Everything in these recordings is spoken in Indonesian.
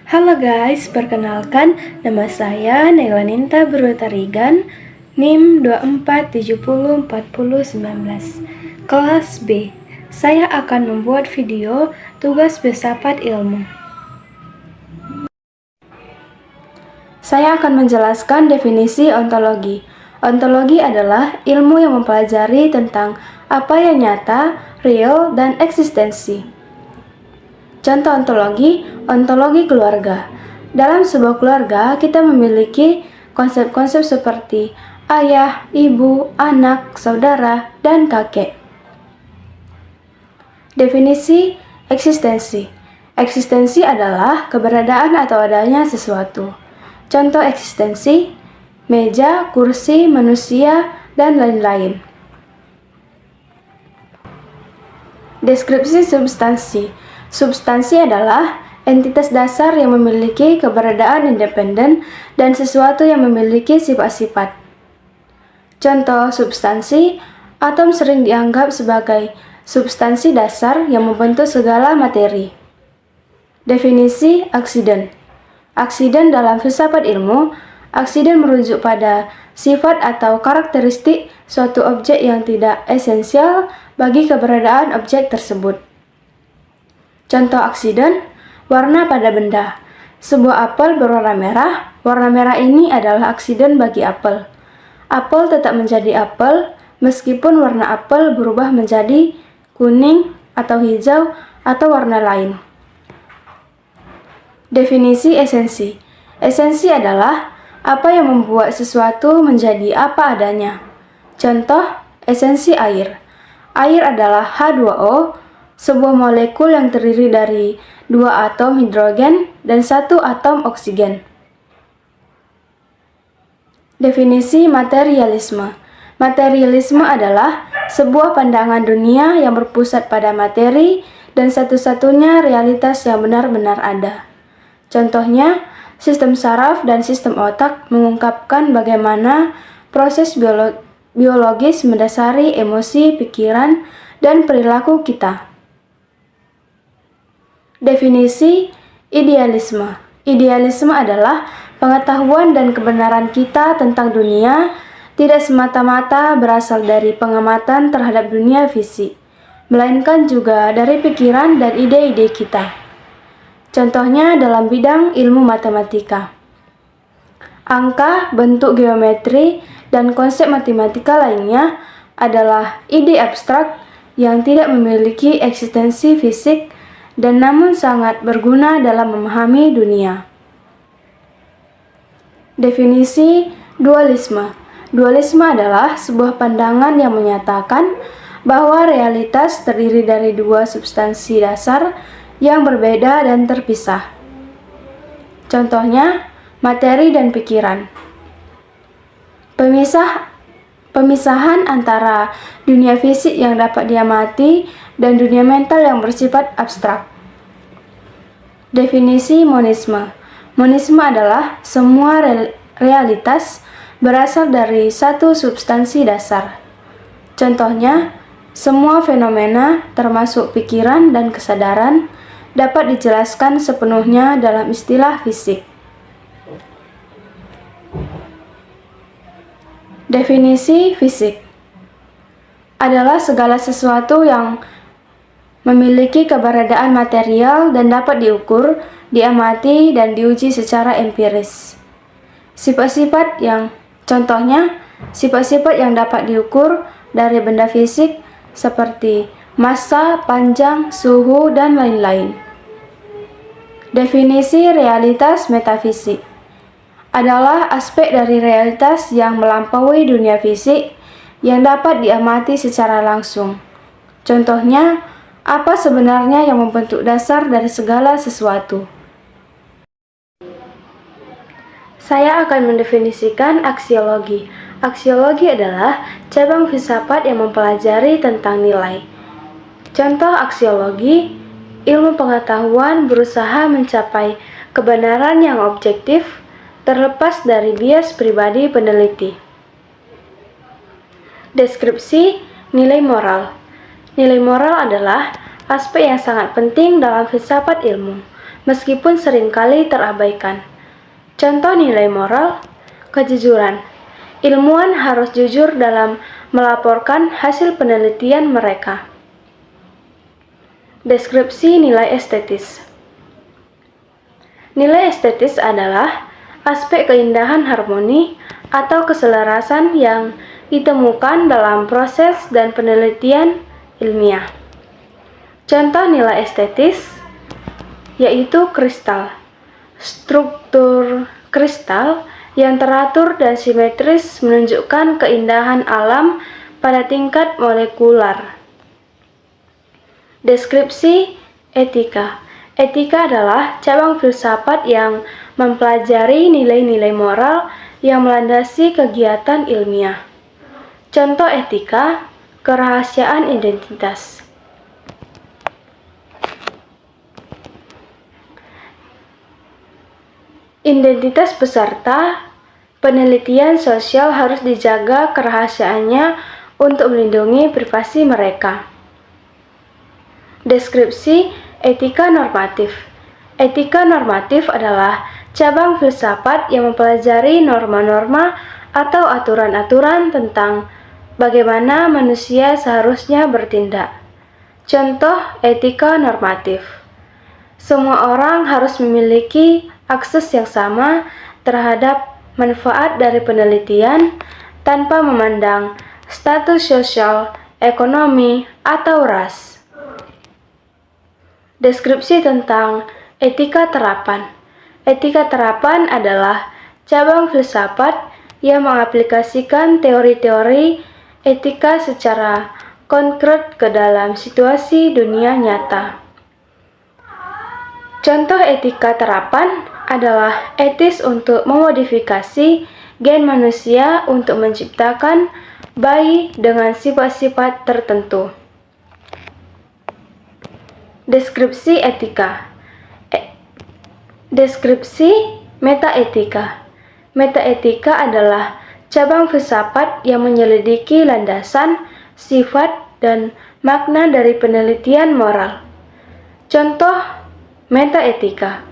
Halo guys, perkenalkan nama saya Naila Ninta Berwatarigan, NIM 24704019, kelas B. Saya akan membuat video tugas filsafat ilmu. Saya akan menjelaskan definisi ontologi. Ontologi adalah ilmu yang mempelajari tentang apa yang nyata, real, dan eksistensi. Contoh ontologi keluarga. Dalam sebuah keluarga, kita memiliki konsep-konsep seperti ayah, ibu, anak, saudara, dan kakek. Definisi eksistensi. Eksistensi adalah keberadaan atau adanya sesuatu. Contoh eksistensi, meja, kursi, manusia, dan lain-lain. Deskripsi substansi. Substansi adalah entitas dasar yang memiliki keberadaan independen dan sesuatu yang memiliki sifat-sifat. Contoh substansi, atom sering dianggap sebagai substansi dasar yang membentuk segala materi. Definisi aksiden. Aksiden dalam filsafat ilmu, aksiden merujuk pada sifat atau karakteristik suatu objek yang tidak esensial bagi keberadaan objek tersebut. Contoh aksiden, warna pada benda. Sebuah apel berwarna merah, warna merah ini adalah aksiden bagi apel. Apel tetap menjadi apel meskipun warna apel berubah menjadi kuning atau hijau atau warna lain. Definisi esensi. Esensi adalah apa yang membuat sesuatu menjadi apa adanya. Contoh, esensi air. Air adalah H2O, sebuah molekul yang terdiri dari 2 atom hidrogen dan 1 atom oksigen. Definisi materialisme. Materialisme adalah sebuah pandangan dunia yang berpusat pada materi dan satu-satunya realitas yang benar-benar ada. Contohnya, sistem saraf dan sistem otak mengungkapkan bagaimana proses biologis mendasari emosi, pikiran, dan perilaku kita. Definisi idealisme. Idealisme adalah pengetahuan dan kebenaran kita tentang dunia tidak semata-mata berasal dari pengamatan terhadap dunia fisik, melainkan juga dari pikiran dan ide-ide kita. Contohnya dalam bidang ilmu matematika. Angka, bentuk geometri, dan konsep matematika lainnya adalah ide abstrak yang tidak memiliki eksistensi fisik dan namun sangat berguna dalam memahami dunia. Definisi dualisme. Dualisme adalah sebuah pandangan yang menyatakan bahwa realitas terdiri dari dua substansi dasar yang berbeda dan terpisah. Contohnya, materi dan pikiran. Pemisahan antara dunia fisik yang dapat diamati dan dunia mental yang bersifat abstrak. Definisi monisme. Monisme adalah semua realitas berasal dari satu substansi dasar. Contohnya, semua fenomena termasuk pikiran dan kesadaran dapat dijelaskan sepenuhnya dalam istilah fisik. Definisi fisik adalah segala sesuatu yang memiliki keberadaan material dan dapat diukur, diamati, dan diuji secara empiris. Sifat-sifat yang dapat diukur dari benda fisik seperti massa, panjang, suhu, dan lain-lain. Definisi realitas metafisik adalah aspek dari realitas yang melampaui dunia fisik yang dapat diamati secara langsung. Contohnya, apa sebenarnya yang membentuk dasar dari segala sesuatu? Saya akan mendefinisikan aksiologi. Aksiologi adalah cabang filsafat yang mempelajari tentang nilai. Contoh aksiologi, ilmu pengetahuan berusaha mencapai kebenaran yang objektif, terlepas dari bias pribadi peneliti. Deskripsi nilai moral. Nilai moral adalah aspek yang sangat penting dalam filsafat ilmu. meskipun seringkali terabaikan. Contoh nilai moral, kejujuran. Ilmuwan harus jujur dalam melaporkan hasil penelitian mereka. Deskripsi nilai estetis. Nilai estetis adalah aspek keindahan harmoni atau keselarasan yang ditemukan dalam proses dan penelitian ilmiah. Contoh nilai estetis yaitu kristal. Struktur kristal yang teratur dan simetris menunjukkan keindahan alam pada tingkat molekular. Deskripsi etika. Etika adalah cabang filsafat yang mempelajari nilai-nilai moral yang melandasi kegiatan ilmiah. Contoh etika, kerahasiaan identitas. Identitas peserta penelitian sosial harus dijaga kerahasiaannya untuk melindungi privasi mereka. Deskripsi etika normatif. Etika normatif adalah cabang filsafat yang mempelajari norma-norma atau aturan-aturan tentang bagaimana manusia seharusnya bertindak. Contoh etika normatif. Semua orang harus memiliki akses yang sama terhadap manfaat dari penelitian tanpa memandang status sosial, ekonomi, atau ras. Deskripsi tentang etika terapan. Etika terapan adalah cabang filsafat yang mengaplikasikan teori-teori etika secara konkret ke dalam situasi dunia nyata. Contoh etika terapan adalah etis untuk memodifikasi gen manusia untuk menciptakan bayi dengan sifat-sifat tertentu. Deskripsi etika. Deskripsi metaetika. Metaetika adalah cabang filsafat yang menyelidiki landasan, sifat, dan makna dari penelitian moral. Contoh metaetika.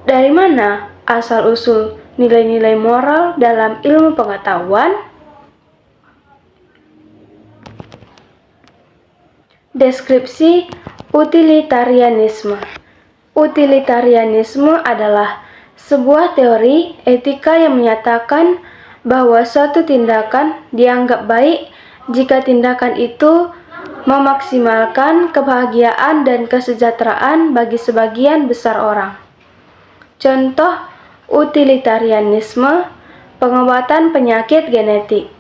Dari mana asal-usul nilai-nilai moral dalam ilmu pengetahuan? Deskripsi utilitarianisme. Utilitarianisme adalah sebuah teori etika yang menyatakan bahwa suatu tindakan dianggap baik jika tindakan itu memaksimalkan kebahagiaan dan kesejahteraan bagi sebagian besar orang. Contoh utilitarianisme, pengobatan penyakit genetik.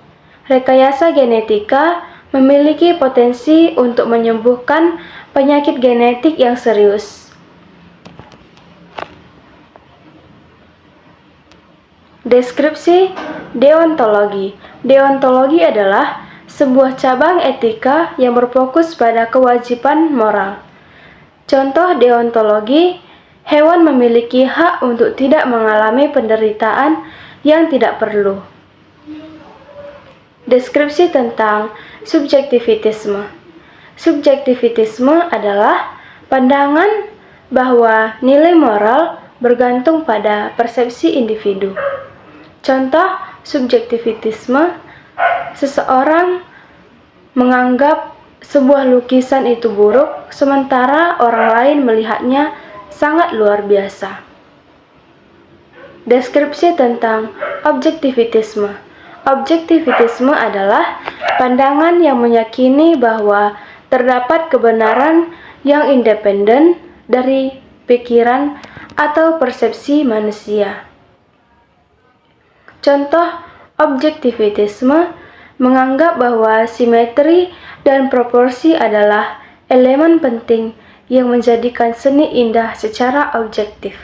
Rekayasa genetika memiliki potensi untuk menyembuhkan penyakit genetik yang serius. Deskripsi deontologi. Deontologi adalah sebuah cabang etika yang berfokus pada kewajiban moral. Contoh deontologi, hewan memiliki hak untuk tidak mengalami penderitaan yang tidak perlu. Deskripsi tentang subjektivitisme. Subjektivitisme adalah pandangan bahwa nilai moral bergantung pada persepsi individu. Contoh subjektivitisme, seseorang menganggap sebuah lukisan itu buruk, sementara orang lain melihatnya sangat luar biasa. Deskripsi tentang objektivitisme. Objektivitisme adalah pandangan yang meyakini bahwa terdapat kebenaran yang independen dari pikiran atau persepsi manusia. Contoh objektivitisme menganggap bahwa simetri dan proporsi adalah elemen penting yang menjadikan seni indah secara objektif.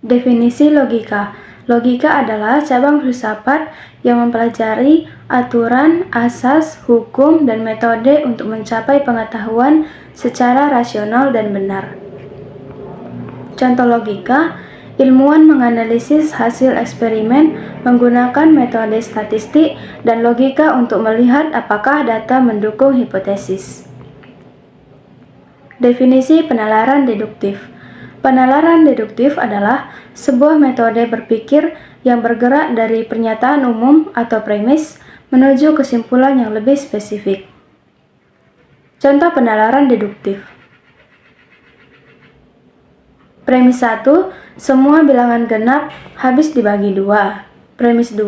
Definisi logika. Logika adalah cabang filsafat yang mempelajari aturan, asas, hukum, dan metode untuk mencapai pengetahuan secara rasional dan benar. Contoh logika, ilmuwan menganalisis hasil eksperimen menggunakan metode statistik dan logika untuk melihat apakah data mendukung hipotesis. Definisi penalaran deduktif. Penalaran deduktif adalah sebuah metode berpikir yang bergerak dari pernyataan umum atau premis menuju kesimpulan yang lebih spesifik. Contoh penalaran deduktif. Premis 1, semua bilangan genap habis dibagi 2. Premis 2,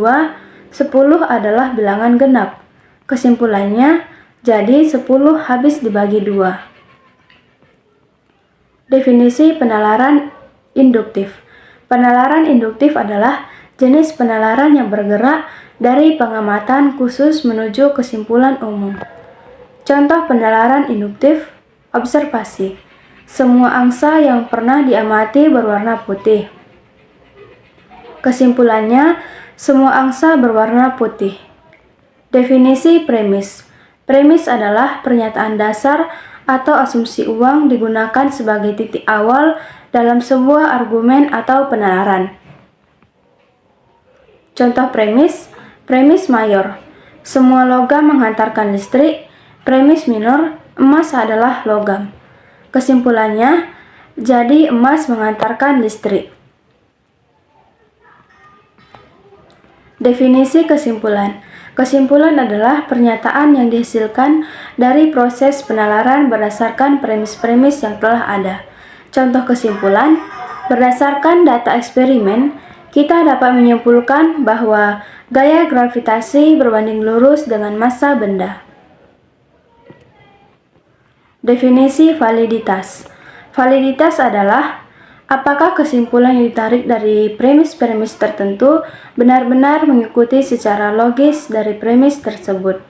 10 adalah bilangan genap. Kesimpulannya, jadi 10 habis dibagi 2. Definisi penalaran induktif. Penalaran induktif adalah jenis penalaran yang bergerak dari pengamatan khusus menuju kesimpulan umum. Contoh penalaran induktif, observasi. Semua angsa yang pernah diamati berwarna putih. Kesimpulannya, semua angsa berwarna putih. Definisi premis. Premis adalah pernyataan dasar atau asumsi uang digunakan sebagai titik awal dalam sebuah argumen atau penalaran. Contoh premis, premis mayor. Semua logam menghantarkan listrik. Premis minor, emas adalah logam. Kesimpulannya, jadi emas mengantarkan listrik. Definisi kesimpulan. Kesimpulan adalah pernyataan yang dihasilkan dari proses penalaran berdasarkan premis-premis yang telah ada. Contoh kesimpulan, berdasarkan data eksperimen, kita dapat menyimpulkan bahwa gaya gravitasi berbanding lurus dengan massa benda. Definisi validitas. Validitas adalah apakah kesimpulan yang ditarik dari premis-premis tertentu benar-benar mengikuti secara logis dari premis tersebut.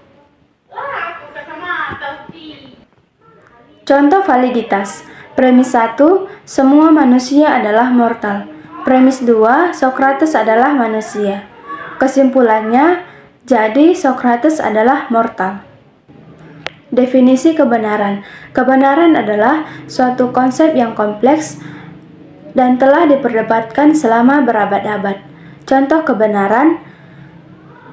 Contoh validitas. Premis 1, semua manusia adalah mortal. Premis 2, Socrates adalah manusia. Kesimpulannya, jadi Socrates adalah mortal. Definisi kebenaran. Kebenaran adalah suatu konsep yang kompleks dan telah diperdebatkan selama berabad-abad. Contoh kebenaran,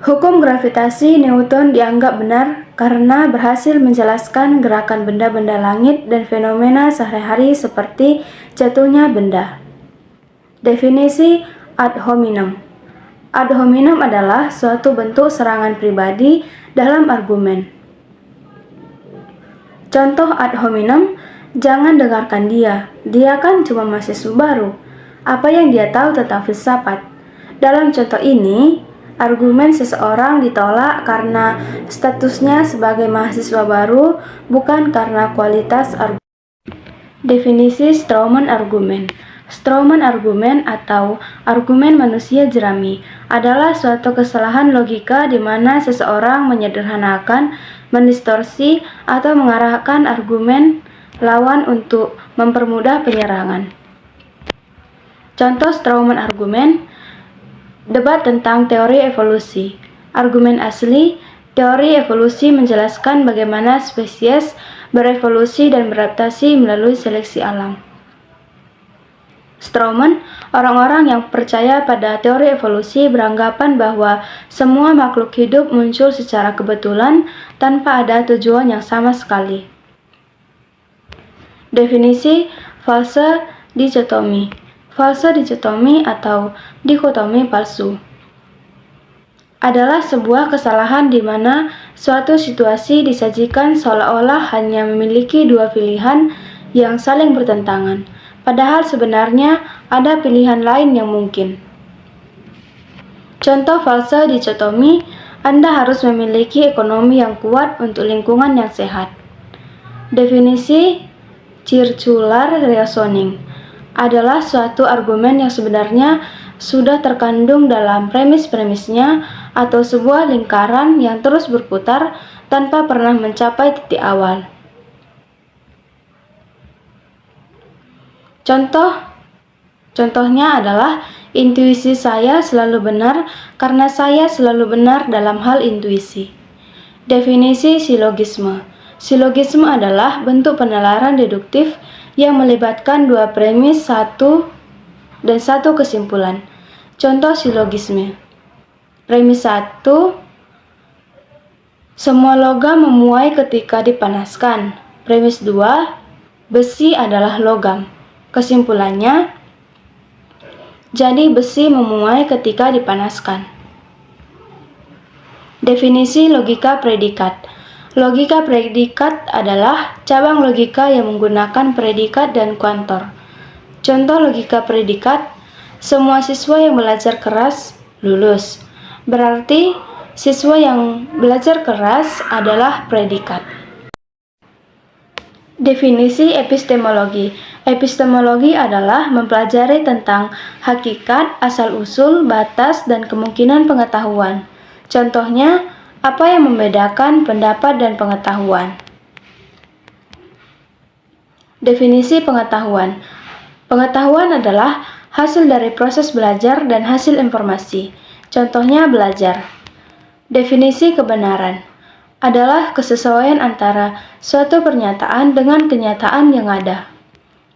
hukum gravitasi Newton dianggap benar karena berhasil menjelaskan gerakan benda-benda langit dan fenomena sehari-hari seperti jatuhnya benda. Definisi ad hominem. Ad hominem adalah suatu bentuk serangan pribadi dalam argumen. Contoh ad hominem, jangan dengarkan dia kan cuma mahasiswa baru. Apa yang dia tahu tentang filsafat? Dalam contoh ini, argumen seseorang ditolak karena statusnya sebagai mahasiswa baru, bukan karena kualitas argumen. Definisi Strawman argumen. Strawman argumen atau argumen manusia jerami adalah suatu kesalahan logika di mana seseorang menyederhanakan, mendistorsi, atau mengarahkan argumen lawan untuk mempermudah penyerangan. Contoh Strawman argumen, debat tentang teori evolusi. Argumen asli, teori evolusi menjelaskan bagaimana spesies berevolusi dan beradaptasi melalui seleksi alam. Strawman, orang-orang yang percaya pada teori evolusi beranggapan bahwa semua makhluk hidup muncul secara kebetulan tanpa ada tujuan yang sama sekali. Definisi false dichotomy. False dichotomy atau dikotomi palsu adalah sebuah kesalahan di mana suatu situasi disajikan seolah-olah hanya memiliki dua pilihan yang saling bertentangan, padahal sebenarnya ada pilihan lain yang mungkin. Contoh false dichotomy, Anda harus memiliki ekonomi yang kuat untuk lingkungan yang sehat. Definisi circular reasoning adalah suatu argumen yang sebenarnya sudah terkandung dalam premis-premisnya atau sebuah lingkaran yang terus berputar tanpa pernah mencapai titik awal. Contohnya adalah intuisi saya selalu benar karena saya selalu benar dalam hal intuisi. Definisi silogisme. Silogisme adalah bentuk penalaran deduktif yang melibatkan dua premis dan satu kesimpulan. Contoh silogisme. Premis 1, semua logam memuai ketika dipanaskan. Premis 2, besi adalah logam. Kesimpulannya, jadi besi memuai ketika dipanaskan. Definisi logika predikat. Logika predikat adalah cabang logika yang menggunakan predikat dan kuantor. Contoh logika predikat, semua siswa yang belajar keras lulus. Berarti siswa yang belajar keras adalah predikat. Definisi epistemologi. Epistemologi adalah mempelajari tentang hakikat, asal-usul, batas, dan kemungkinan pengetahuan. Contohnya, apa yang membedakan pendapat dan pengetahuan? Definisi pengetahuan. Pengetahuan adalah hasil dari proses belajar dan hasil informasi. Contohnya belajar. Definisi kebenaran adalah kesesuaian antara suatu pernyataan dengan kenyataan yang ada.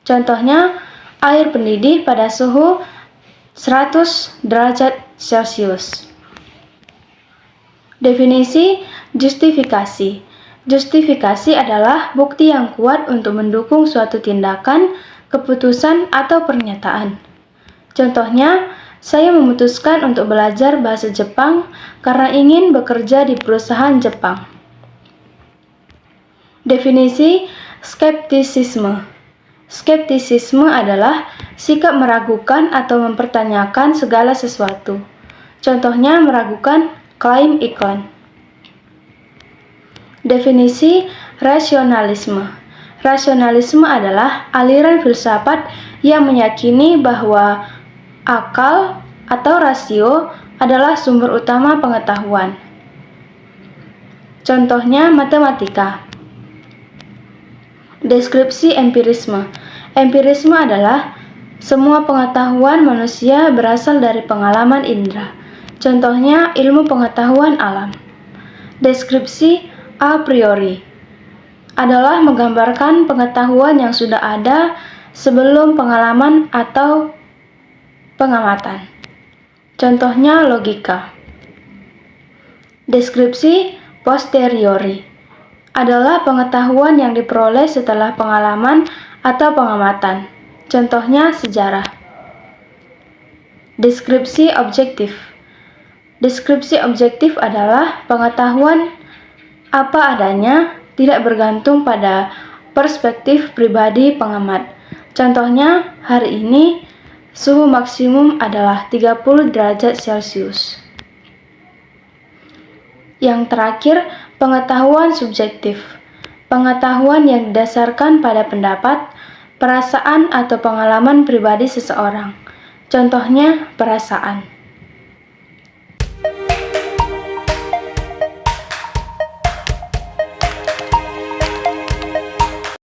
Contohnya, air mendidih pada suhu 100 derajat Celcius. Definisi justifikasi. Justifikasi adalah bukti yang kuat untuk mendukung suatu tindakan, keputusan, atau pernyataan. Contohnya, saya memutuskan untuk belajar bahasa Jepang karena ingin bekerja di perusahaan Jepang. Definisi skeptisisme. Skeptisisme adalah sikap meragukan atau mempertanyakan segala sesuatu. Contohnya meragukan klaim iklan. Definisi rasionalisme. Rasionalisme adalah aliran filsafat yang meyakini bahwa akal atau rasio adalah sumber utama pengetahuan. Contohnya matematika. Deskripsi empirisme. Empirisme adalah semua pengetahuan manusia berasal dari pengalaman indera. Contohnya ilmu pengetahuan alam. Deskripsi a priori adalah menggambarkan pengetahuan yang sudah ada sebelum pengalaman atau pengamatan. Contohnya logika. Deskripsi posteriori adalah pengetahuan yang diperoleh setelah pengalaman atau pengamatan. Contohnya sejarah. Deskripsi objektif. Deskripsi objektif adalah pengetahuan apa adanya, tidak bergantung pada perspektif pribadi pengamat. Contohnya, hari ini suhu maksimum adalah 30 derajat Celcius. Yang terakhir, pengetahuan subjektif. Pengetahuan yang didasarkan pada pendapat, perasaan, atau pengalaman pribadi seseorang. Contohnya, perasaan.